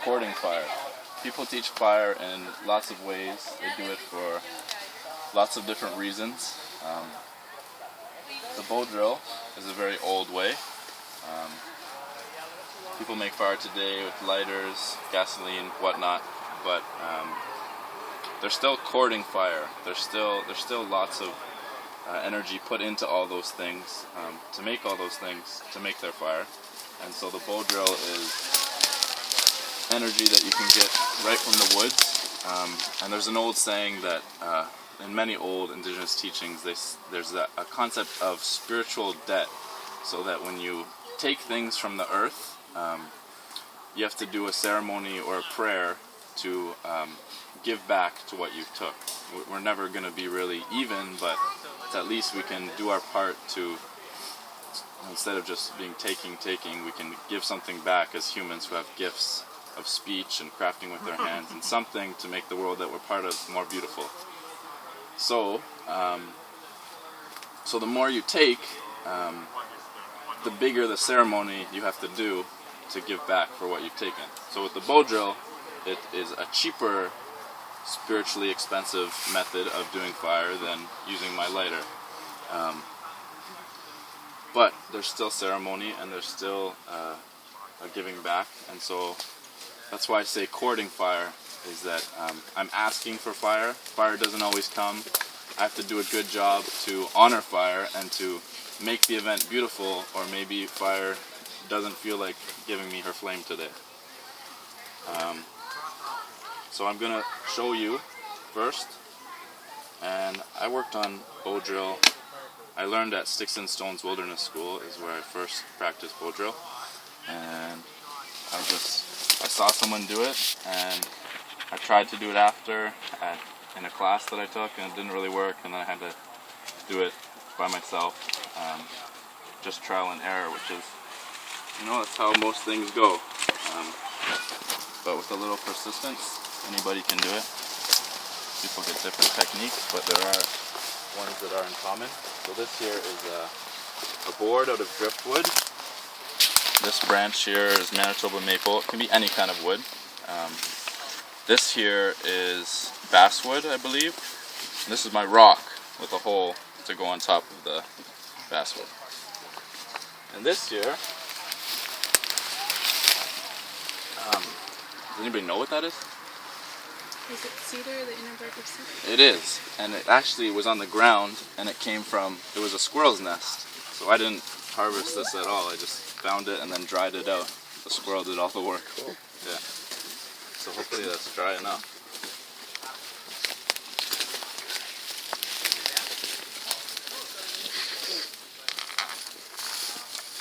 courting fire. People teach fire in lots of ways. They do it for lots of different reasons. The bow drill is a very old way. People make fire today with lighters, gasoline, whatnot, but they're still courting fire. There's still lots of energy put into all those things to make all those things to make their fire. And so the bow drill is energy that you can get right from the woods. And there's an old saying that in many old indigenous teachings, there's a concept of spiritual debt, so that when you take things from the earth, you have to do a ceremony or a prayer to give back to what you took. We're never going to be really even, but at least we can do our part to, instead of just being taking, we can give something back as humans who have gifts of speech and crafting with their hands, and something to make the world that we're part of more beautiful. So, so the more you take, the bigger the ceremony you have to do to give back for what you've taken. So with the bow drill, it is a cheaper, spiritually expensive method of doing fire than using my lighter. But there's still ceremony, and there's still a giving back, and so that's why I say courting fire, is that I'm asking for fire. Fire doesn't always come. I have to do a good job to honor fire and to make the event beautiful, or maybe fire doesn't feel like giving me her flame today. So I'm going to show you first, and I worked on bow drill. I learned at Sticks and Stones Wilderness School is where I first practiced bow drill, and I saw someone do it, and I tried to do it after in a class that I took, and it didn't really work, and then I had to do it by myself, just trial and error, which is, that's how most things go. But with a little persistence, anybody can do it. People get different techniques, but there are ones that are in common. So this here is a board out of driftwood. This branch here is Manitoba maple. It can be any kind of wood. This here is basswood, I believe. And this is my rock with a hole to go on top of the basswood. And this here, does anybody know what that is? Is it cedar, the inner bark of cedar? It is, and it actually was on the ground, and it was a squirrel's nest. So I didn't harvest this at all. I just found it and then dried it out. The squirrel did all the work. Cool. Yeah. So hopefully that's dry enough.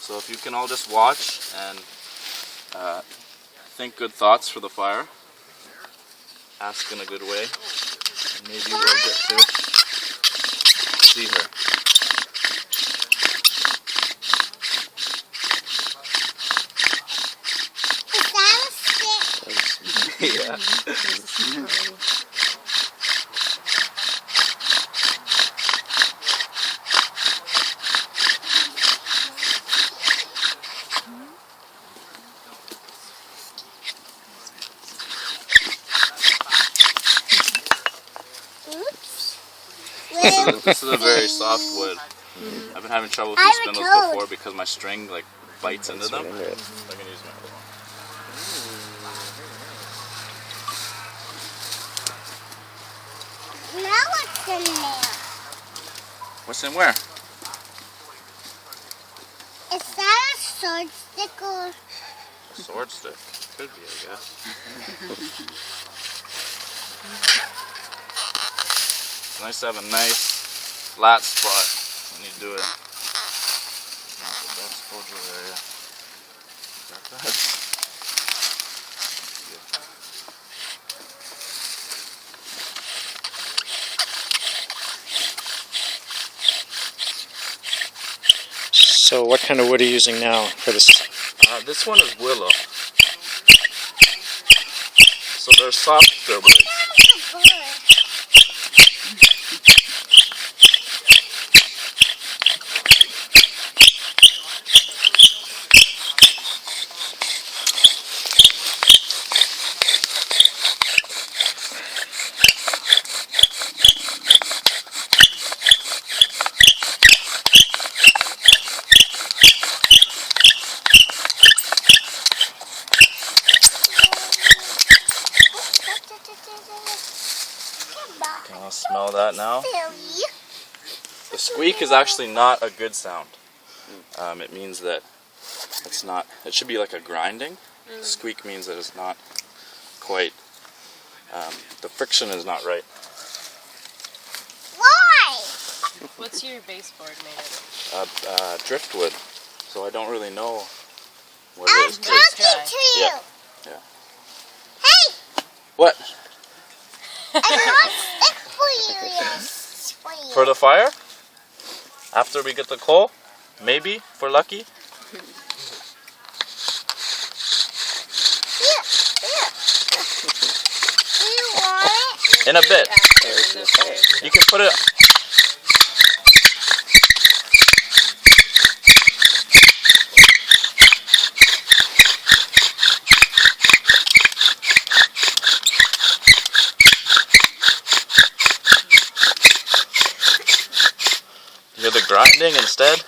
So if you can all just watch and think good thoughts for the fire, ask in a good way, and maybe we'll get to see her. Yeah. This is a very soft wood. I've been having trouble with these spindles before because my string bites into them. So I'm going to use my other one. Now what's in there? What's in where? Is that a sword stick or? A sword stick. Could be, I guess. It's nice to have a nice flat spot when you do it. Not the best exposure area. Got that? So what kind of wood are you using now for this? This one is willow. So they're softer woods. I'll smell that now. Silly. The squeak is actually not a good sound. It means that it's not, it should be like a grinding. Squeak means that it's not quite, the friction is not right. Why? What's your baseboard made of? Driftwood, so I don't really know what I'm it is. talking to you. Yeah. Yeah. Hey, What? I got stick for you. Yes, for you. For the fire? After we get the coal? Maybe, for lucky? Here. Do you want it? In a bit. You can put it. You're the grinding instead?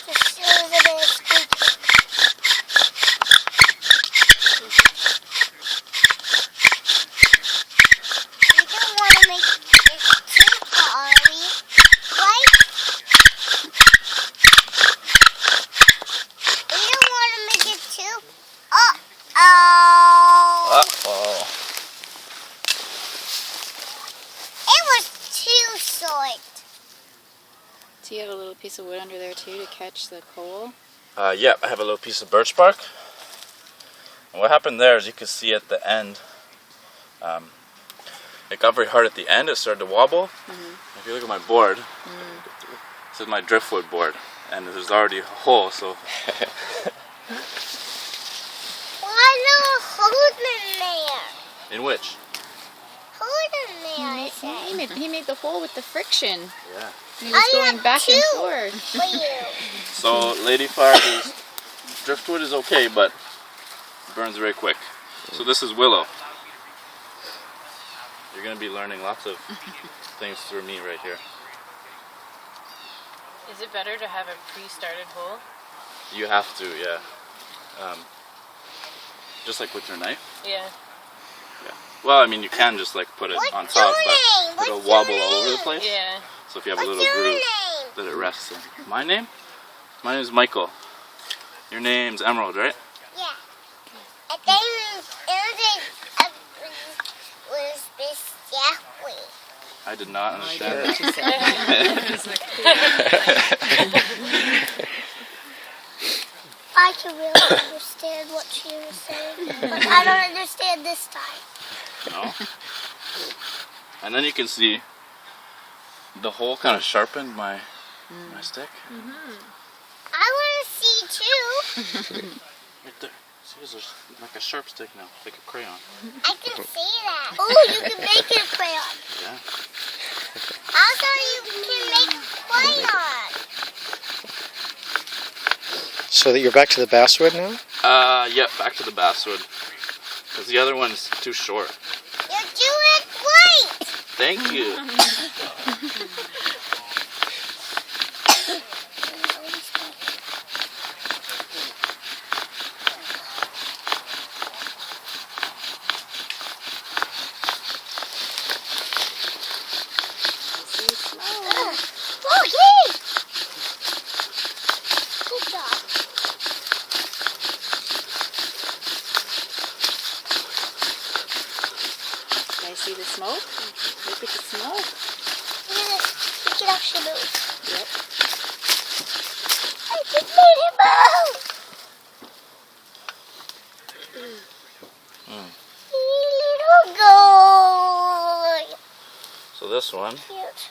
Just a little bit of squeaky. You don't want to make it too hairy, right? You don't want to make it too. Uh-oh. Uh-oh. It was too short. Do you have a little piece of wood under there too to catch the coal? Yeah, I have a little piece of birch bark. And what happened there is you can see at the end, it got very hard at the end. It started to wobble. If you look at my board, this is my driftwood board, and there's already a hole. So Why little holes in there? in which? Holes in there, I said. He made the hole with the friction. Yeah. And he was I going have back and two. forth. For you. So ladyfire is driftwood is okay, but burns very quick. So this is willow. You're gonna be learning lots of things through me right here. Is it better to have a pre-started hole? You have to, yeah. Just like with your knife. Yeah. Well, I mean, you can just like put it What's on top, your name? but it'll What's your wobble all over the name? place. Yeah. So if you have a What's little your groove name? that it rests in. My name? My name is Michael. Your name's Emerald, right? Yeah. I think was this way. I did not understand what that. I can really understand what she was saying, but I don't understand this time. No. And then you can see the hole kind of sharpened my stick. I want to see too. Right there. See, there's like a sharp stick now, like a crayon. I can see that. Oh, you can make it a crayon. Yeah. Also, you can make a crayon. So that you're back to the basswood now? Yeah, back to the basswood. Because the other one's too short. You're doing great. Thank you. Oh, yay! Good job. Can I see the smoke? Look at the smoke. Look at this. We can actually move. Yep. I just made it move. Little guy. So this one, Cute.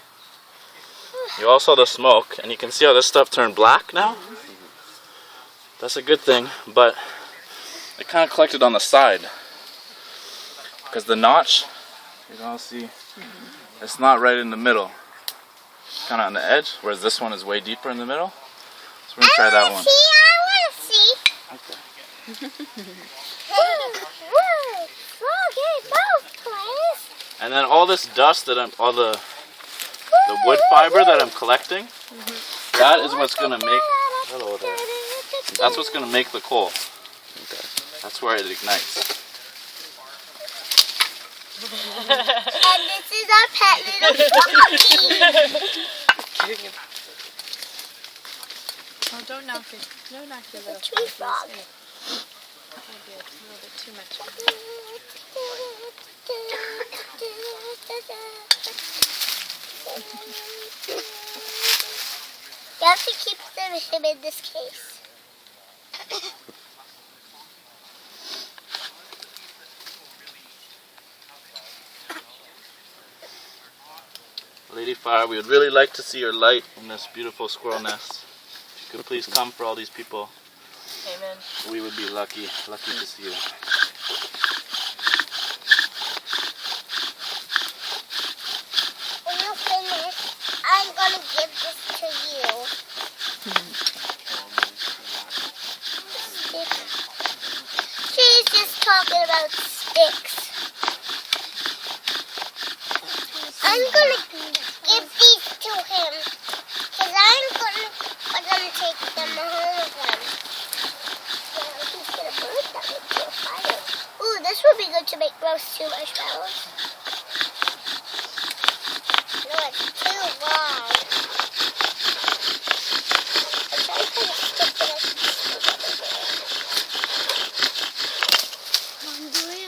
you all saw the smoke, and you can see how this stuff turned black now. That's a good thing, but it kind of collected on the side. Because the notch, you can all see, it's not right in the middle. Kind of on the edge, whereas this one is way deeper in the middle. So we're going to try that one. I want to see. Okay. Froggy both twins. And then all this dust that all the the wood fiber that I'm collecting, that is what's gonna make. Hello there. That's what's gonna make the coal. Okay. That's where it ignites. And this is our pet little froggy. Oh, don't knock it. Don't knock your little Tree frog. That might be a little bit too much. You have to keep him in this case. Lady Fire, we would really like to see your light in this beautiful squirrel nest. If you could please come for all these people. Amen. We would be lucky to see you. When you finish, I'm going to give this to you. She's just talking about sticks. I'm going to give these to him because I'm going to take them home with him. He's going to burn them into a fire. Ooh, this would be good to make roast 2 marshmallows. No, it's too long. I'm trying to put a stick in it.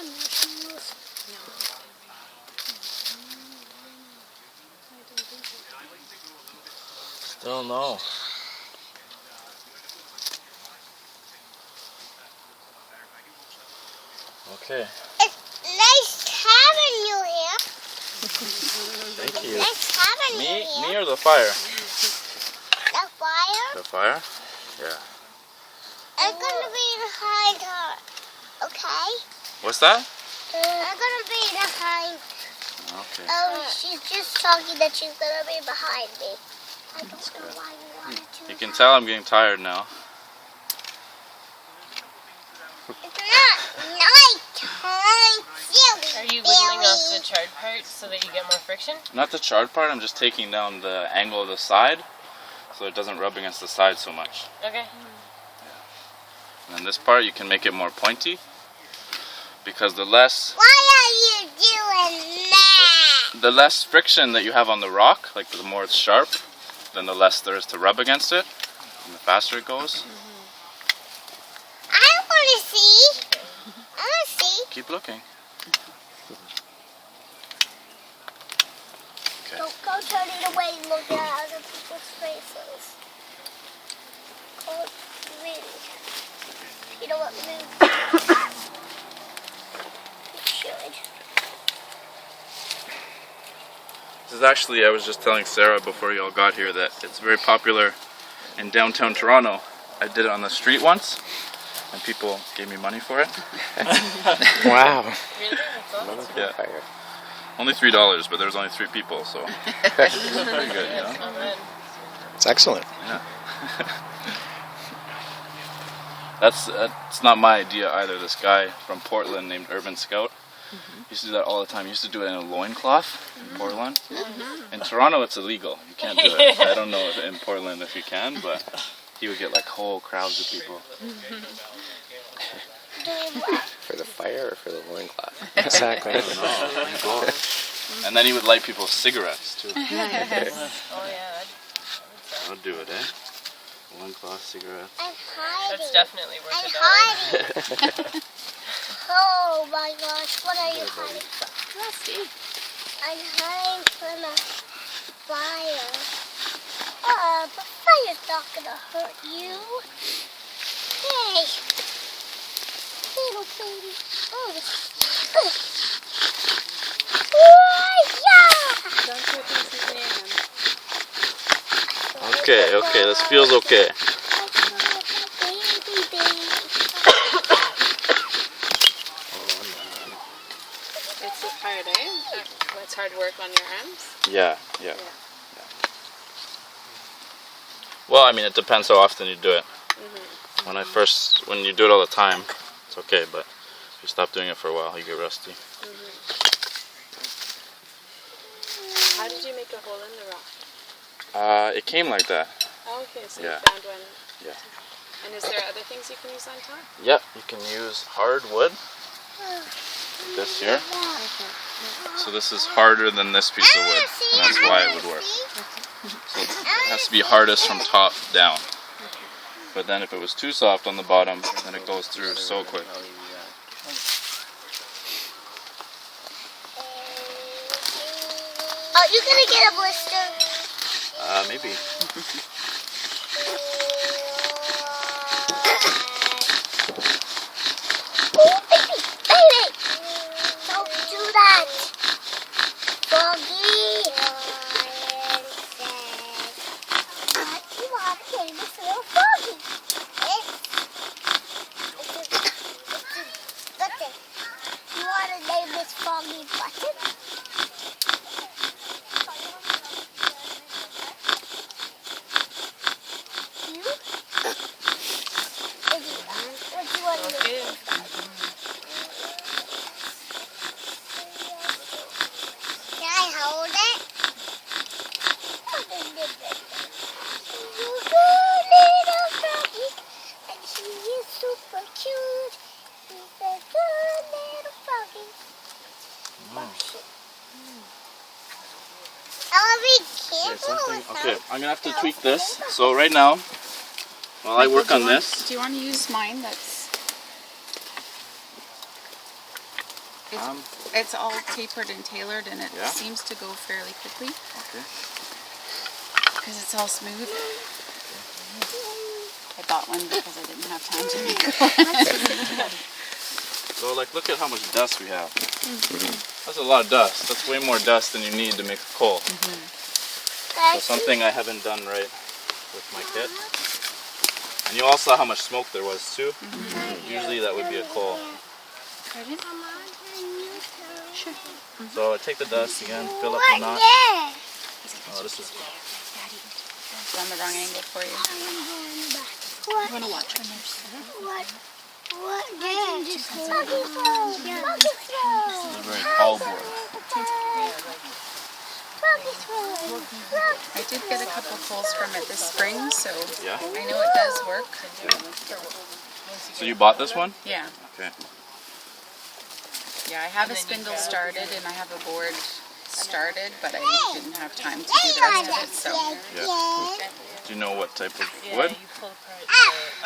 Marshmallows. Still no. Okay. It's nice having you here. Thank you. Nice having you Me here. or the fire? The fire. The fire? Yeah. I'm gonna be behind her. Okay? What's that? I'm gonna be behind. Okay. Oh, she's just talking that she's gonna be behind me. I don't know why you wanted to. You can tell I'm getting tired now. It's not nighttime, silly Are you wiggling off Billy. the charred part so that you get more friction? Not the charred part, I'm just taking down the angle of the side so it doesn't rub against the side so much. Okay. And then this part you can make it more pointy because the less Why are you doing that? the less friction that you have on the rock, like the more it's sharp, then the less there is to rub against it and the faster it goes. I wanna see. I wanna see. Keep looking. Okay. Don't go turning away and looking at other people's faces. Oh, really? You know what, Lou? You should. This is actually, I was just telling Sarah before you all got here that it's very popular in downtown Toronto. I did it on the street once and people gave me money for it. Wow. Really? That's awesome. Yeah. Only $3, but there was only 3 people, so it's pretty good, you know? That's not bad. It's excellent. Yeah. That's not my idea either. This guy from Portland named Urban Scout used to do that all the time. He used to do it in a loincloth in Portland. In Toronto, it's illegal. You can't do it. I don't know if in Portland if you can, but he would get like whole crowds of people. For the fire or for the loincloth? Exactly. And then he would light people's cigarettes too. Oh yeah. I would do it, eh? Loincloth, cigarettes. I'm hiding. That's definitely worth I'm $1. hiding. Oh my gosh, what are you hiding from? Rusty. I'm hiding from a fire. Oh, but fire's not gonna hurt you. Hey, little baby. Oh, yeah. Don't put this in the hand. Okay, this feels okay. Baby, baby. It's hard, eh? It's hard work on your arms. Yeah. Well, I mean, it depends how often you do it. When you do it all the time, it's okay, but if you stop doing it for a while, you get rusty. How How did you make a hole in the rock? It came like that. Oh, okay, so Yeah. you found one. Yeah. And is there other things you can use on top? Yep, you can use hard wood. This here. So this is harder than this piece of wood, and that's why it would work. So it has to be hardest from top down. But then if it was too soft on the bottom, then it goes through so quick. Oh, you're gonna get a blister. Maybe. Oh, baby! Don't do that. Foggy. You want to name this little Foggy. Button. You want to name this Foggy Button? You? What do you want to name? Can I hold it? You good little froggy, and she is super cute. She's a good little froggy. I'll be careful with Okay, I'm gonna have to tweak this. So right now, while I work on this, Do you want to use mine? It's all tapered and tailored, and it Yeah? seems to go fairly quickly okay. because it's all smooth. I bought one because I didn't have time to make one. So like, look at how much dust we have. That's a lot of dust. That's way more dust than you need to make a coal. So something I haven't done right with my kit. And you all saw how much smoke there was too. Usually that would be a coal. Sure. So I take the dust again, fill up the knot. Yeah. Oh, this is It's on the wrong angle for you. What? Want to watch it? What? Yeah. Foggy Frog. Foggy Frog. a very tall board. Foggy Frog. I did get a couple pulls from it this spring, so Yeah? I know it does work. So you bought this one? Yeah. Okay. Yeah, I have a spindle started and I have a board started, but I didn't have time to do the rest of it, so Yeah. Do you know what type of wood? You pull apart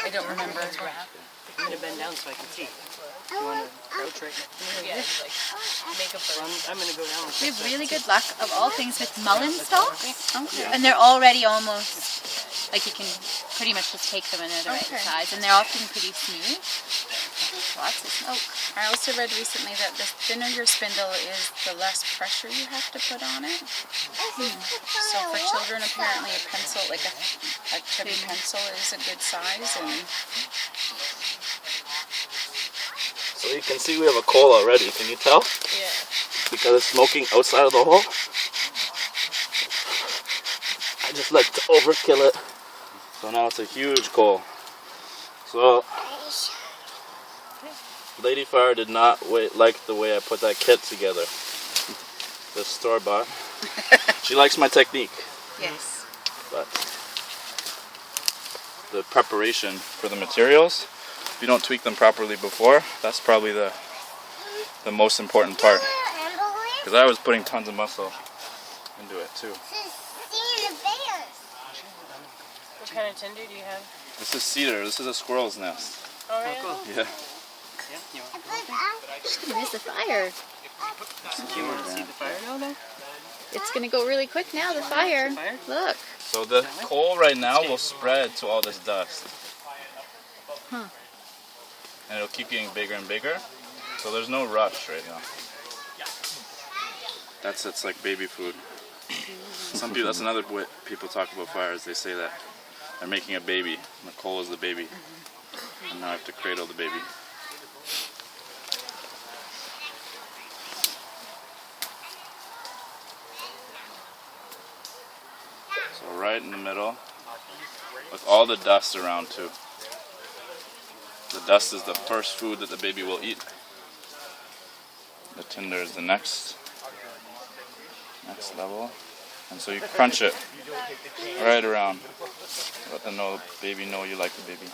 I don't remember. I'm going to bend down so I can see. You want to crouch right now? Yeah, like make a burn. I'm going to go down. We have really good luck of all things with mullein stalks, and they're already almost, like you can pretty much just take them and they're the right size, and they're often pretty smooth. Lots of smoke. I also read recently that the thinner your spindle is, the less pressure you have to put on it. So for children, apparently a pencil, like a chubby pencil is a good size. And So you can see we have a coal already. Can you tell? Yeah. Because it's smoking outside of the hole. I just like to overkill it. So now it's a huge coal. So Lady Fire did not like the way I put that kit together. The store-bought. She likes my technique, yes. but the preparation for the materials, if you don't tweak them properly before, that's probably the most important part. Because I was putting tons of muscle into it too. What kind of tinder do you have? This is cedar. This is a squirrel's nest. Oh, really? Yeah. There's the fire. Do you want to see the fire now, though? It's going to go really quick now, the fire. Look. So the coal right now will spread to all this dust. Huh. And it'll keep getting bigger and bigger. So there's no rush right now. It's like baby food. Some people, that's another way people talk about fires. They say that they're making a baby. And the coal is the baby. And now I have to cradle the baby. So right in the middle, with all the dust around too. The dust is the first food that the baby will eat. The tinder is the next. Next level. And so you crunch it right around. Let the baby know you like the baby.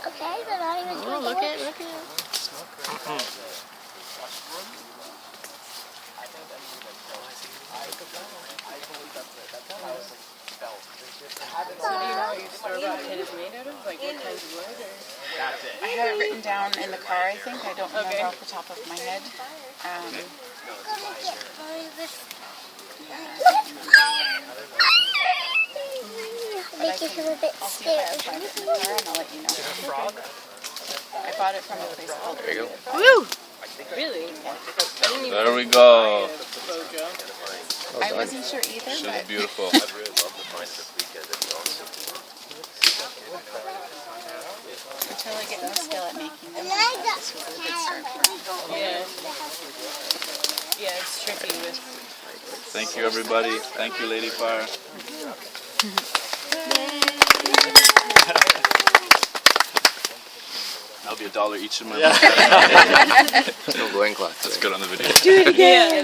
Okay, they're not even doing Look the at work. It is made out of? Like what kinds of wood? Or? I have it written down in the car, I think. I don't remember off the top of my head. Make you feel a bit I'll see if I scared. have it in the car and I'll let you know. I bought it from a place called There you go. Woo! Really? I didn't even There we go. Bojo. I wasn't sure either, She's but beautiful. until I get no skill at making them, I thought this was a good start for me. Yeah. Yeah, it's tricky with. Thank you, everybody. Thank you, Lady Fire. That'll be $1 each in my life. No loincloth. That's good on the video. Yeah.